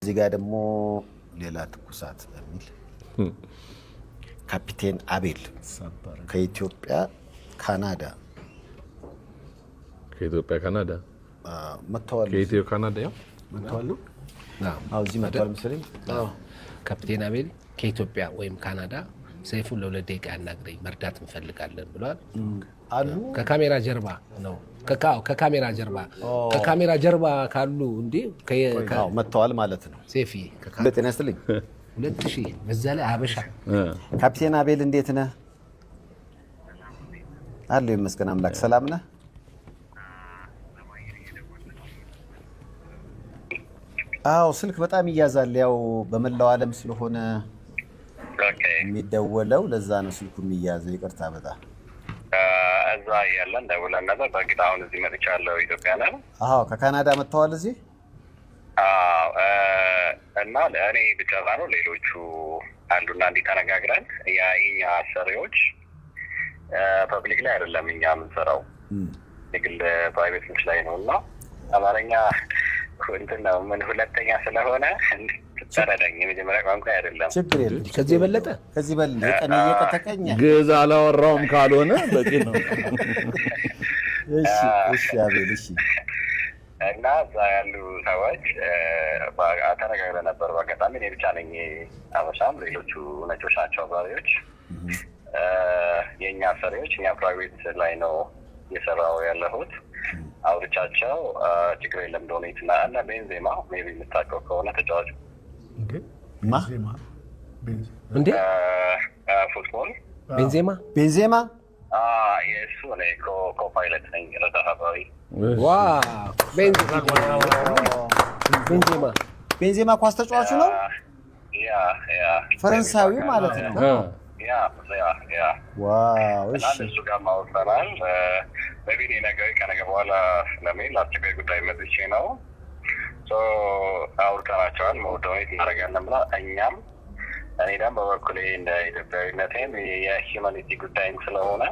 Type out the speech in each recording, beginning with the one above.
እዚህ ጋር ደግሞ ሌላ ትኩሳት በሚል ካፒቴን አቤል ከኢትዮጵያ ካናዳ መጥተዋል። ከኢትዮ ካናዳ ያው መጥተዋል። እዚህ መጥተዋል መሰለኝ። ካፒቴን አቤል ከኢትዮጵያ ወይም ካናዳ ሰይፉን ለ2 ደቂቃ ያናግረኝ መርዳት እንፈልጋለን ብሏል አሉ። ከካሜራ ጀርባ ነው። ከካሜራ ጀርባ ካሉ እንዴ መጥተዋል ማለት ነው። ሰይፊ ጤና ይስጥልኝ። 2000 በዛ ላይ አበሻ ካፒቴን አቤል እንዴት ነህ? አለሁ ይመስገን አምላክ። ሰላም ነህ? አዎ ስልክ በጣም ይያዛል። ያው በመላው ዓለም ስለሆነ የሚደወለው ለዛ ነው ስልኩ የሚያዘው። ይቅርታ በጣም እዛ ያለን ደውለን ነበር። በእርግጥ አሁን እዚህ መጥቻለሁ። ኢትዮጵያ ነን። አዎ ከካናዳ መጥተዋል እዚህ። እና እኔ ብቻ ነው ሌሎቹ አሉና እንዲተነጋግረን የኛ አሰሪዎች ፐብሊክ ላይ አይደለም እኛ የምንሰራው የግል ፕራይቬቶች ላይ ነው። እና አማርኛ እንትን ነው ምን ሁለተኛ ስለሆነ ተረዳኝ። የመጀመሪያ ቋንቋ አይደለም። ችግር የለም። ከዚህ የበለጠ ቀን እየቀጠቀኝ ግዕዝ አላወራውም ካልሆነ በቂ ነው። እሺ አቤል እሺ። እና እዛ ያሉ ሰዎች ተነጋግረን ነበር። በአጋጣሚ እኔ ብቻ ነኝ አበሻም፣ ሌሎቹ ነጮች ናቸው አብራሪዎች። የእኛ አሰሪዎች እኛ ፕራይቬት ላይ ነው እየሰራው ያለሁት። አውርቻቸው ችግር የለም ዶኔት እና ቤንዜማ ሜይ ቢ የምታውቀው ከሆነ ተጫዋቹ እንዴ ፉትቦል ቤንዜማ የእሱ እኔ ኮፓይለት ነኝ፣ ረዳት አብራሪ። ቤንዜማ ኳስ ተጫዋቹ ነው። ፈረንሳዊው ማለት ነው። ዋው እሺ። እሱ ጋር ማውሰናል በቢኔ ነገር ከነገ በኋላ ለምን ለአስቸኳይ ጉዳይ መጥቼ ነው አውርተናቸዋል። ዶኔት እናደርጋለን ብላ እኛም እኔ ደግሞ በበኩሌ እንደ ኢትዮጵያዊነቴም የሂውማኒቲ ጉዳይም ስለሆነ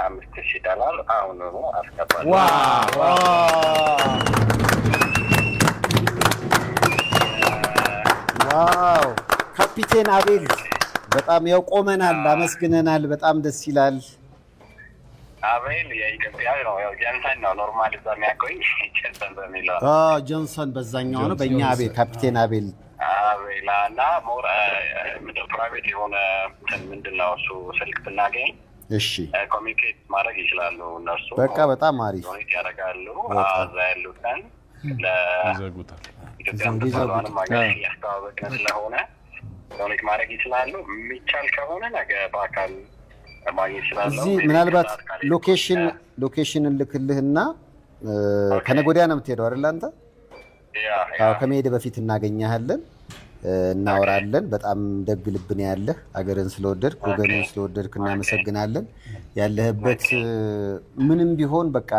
$5000 አሁን አስገባለሁ። ዋው ካፒቴን አቤል በጣም ያው ቆመናል፣ አመስግነናል። በጣም ደስ ይላል። አቤል የኢትዮጵያ ነው። ያው ጆንሰን ነው ኖርማል እዛ የሚያቆኝ ጆንሰን በሚለው ጆንሰን በዛኛው ነው። በእኛ አቤል ካፒቴን አቤል እና ሞር ፕራይቬት የሆነ ምንድነው እሱ ስልክ ብናገኝ እሺ ኮሚኒኬት ማድረግ ይችላሉ እነሱ። በቃ በጣም አሪፍ ዶኔት ያደርጋሉ። እዛ ያሉትን ለኢትዮጵያ ምትባለዋንም ሀገር እያስተዋወቅን ስለሆነ ዶኔት ማድረግ ይችላሉ። የሚቻል ከሆነ ነገ በአካል ማግኘት ይችላሉ። እዚህ ምናልባት ሎኬሽን ልክልህና ከነገ ወዲያ ነው የምትሄደው አይደል አንተ? ከመሄድ በፊት እናገኛለን፣ እናወራለን። በጣም ደግ ልብ ነው ያለህ። አገርን ስለወደድክ ወገንን ስለወደድክ እናመሰግናለን። ያለህበት ምንም ቢሆን በቃ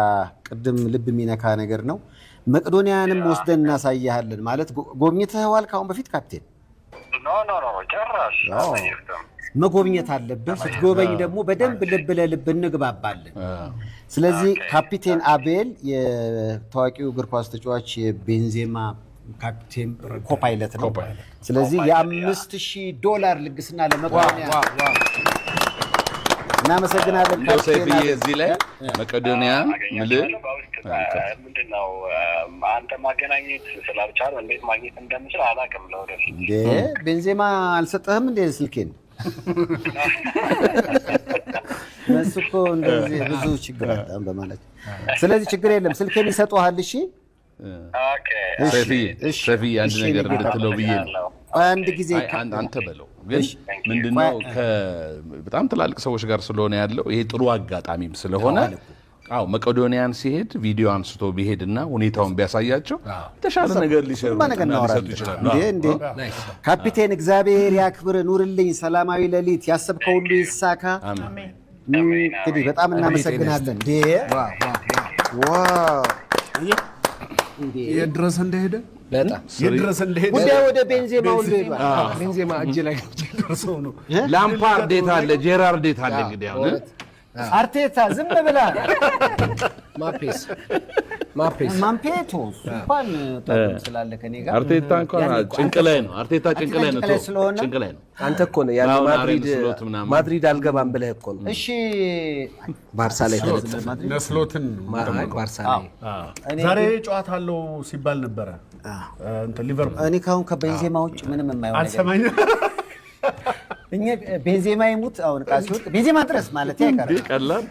ቅድም ልብ የሚነካ ነገር ነው። መቄዶንያንም ወስደን እናሳያለን። ማለት ጎብኝተኸዋል ከአሁን በፊት ካፕቴን? ኖ ጨራሽ መጎብኘት አለብን። ስትጎበኝ ደግሞ በደንብ ልብ ለልብ እንግባባለን። ስለዚህ ካፒቴን አቤል የታዋቂው እግር ኳስ ተጫዋች የቤንዜማ ካፒቴን ኮፓይለት ነው። ስለዚህ $5000 ልግስና ለመቄዶንያ እናመሰግናለን። ካፒቴን እዚህ ላይ መቄዶንያ ምንድነው አንተ ማገናኘት ስላልቻለ እንዴት ማግኘት እንደምችል አላውቅም። ለወደፊት እንዴ ቤንዜማ አልሰጠህም እንዴ ስልኬን? እነሱ እኮ እንደዚህ ብዙ ችግር አጣን በማለት ስለዚህ ችግር የለም ስልኬን ይሰጡሃል። እሺ ሰፊ አንድ ነገር እንድትለው ብዬ ነው። አንድ ጊዜ አንተ በለው ግን ምንድነው በጣም ትላልቅ ሰዎች ጋር ስለሆነ ያለው ይሄ ጥሩ አጋጣሚም ስለሆነ መቄዶንያን ሲሄድ ቪዲዮ አንስቶ ቢሄድና ሁኔታውን ቢያሳያቸው ተሻለ ነገር ሊሰሩ ይችላሉ። እንዴ ካፒቴን እግዚአብሔር ያክብር፣ ኑርልኝ፣ ሰላማዊ ሌሊት፣ ያሰብከው ሁሉ ይሳካ። እንግዲህ በጣም እናመሰግናለን። እንዴ ዋው የድረስ እንደሄደ ጉዳይ ወደ ቤንዜማ ሁሉ ሄዷል። ቤንዜማ እጅ ላይ ደርሰው ነው። ላምፓርድ የት አለ? ጄራርድ የት አለ? እንግዲህ አሁን አርቴታ ዝም ብላ ማምፔቶ እንኳን ጠቅም ስላለ ከኔ ጋር አርቴታ እንኳን ጭንቅ ላይ ነው። አርቴታ ጭንቅ ላይ ነው። ጭንቅ ላይ ነው። አንተ እኮ ነው ያለ ማድሪድ አልገባም ብለህ እኮ ነው። እሺ ባርሳ ላይ ነስሎትን ባርሳ ላይ ዛሬ ጨዋታ አለው ሲባል ነበረ። ሊቨርፑል እኔ ካሁን ከቤንዜማ ውጭ ምንም የማይሆን ነገር አልሰማኝ። እኛ ቤንዜማ ይሙት አሁን ቃሲው ቤንዜማ ድረስ ማለት ቀላል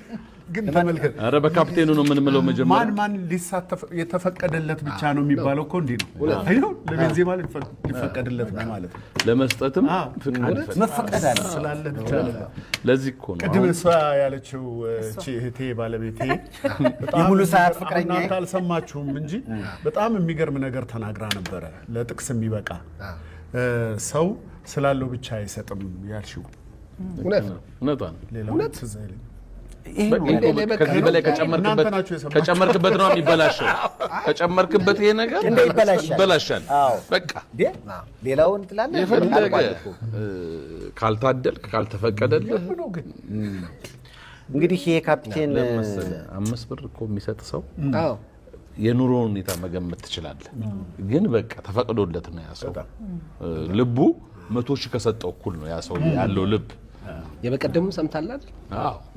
ግን ተመልከት። ኧረ በካፕቴኑ ነው ምን ምለው መጀመሪያ ማን ሊሳተፍ የተፈቀደለት ብቻ ነው የሚባለው እኮ እንዴ ነው። አይው ለቤንዜማ ሊፈቀደለት ነው ማለት ነው። ለመስጠትም መፈቀድ አለ ስላለ ብቻ ለዚህ እኮ ነው ቅድም እሷ ያለችው እህቴ ባለቤቴ በጣም የሙሉ ሰዓት ፍቅረኛ እናንተ አልሰማችሁም እንጂ በጣም የሚገርም ነገር ተናግራ ነበረ። ለጥቅስ የሚበቃ ሰው ስላለው ብቻ አይሰጥም ያልሽው እውነት ነው። ሌላው ትዝ አይልም። ከዚህ በላይ ከጨመርክበት ነው የሚበላሸው። ከጨመርክበት ይሄ ነገር ይበላሻል። በቃ ሌላውን ትላለህ። የፈለገ ካልታደልክ ካልተፈቀደልህ እንግዲህ ይሄ ካፒቴን 5 ብር እኮ የሚሰጥ ሰው የኑሮ ሁኔታ መገመት ትችላለህ። ግን በቃ ተፈቅዶለት ነው ያ ሰው ልቡ 100 ሺህ ከሰጠው እኩል ነው ያ ሰው ያለው ልብ። የበቀደሙ ሰምታላል።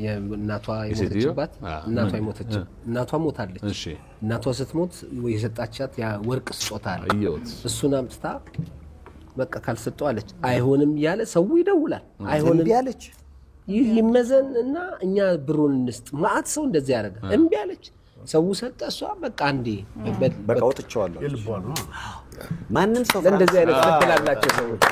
የእናቷ የሞተችባት እናቷ የሞተች እናቷ ሞታለች። እሺ እናቷ ስትሞት የሰጣቻት ያ ወርቅ ስጦታ አለ። እሱን አምጥታ በቃ ካልሰጠው አለች። አይሆንም ያለ ሰው ይደውላል። አይሆንም ያለች ይመዘን እና እኛ ብሩን እንስጥ። ማአት ሰው እንደዚህ ያደርጋል። እምቢ አለች። ሰው ሰጠ። እሷ በቃ አንዴ በቃ ወጥቼዋለሁ። የልቧ ነው። ማንም ሰው እንደዚህ አይነት ፈትላላቸው ሰዎች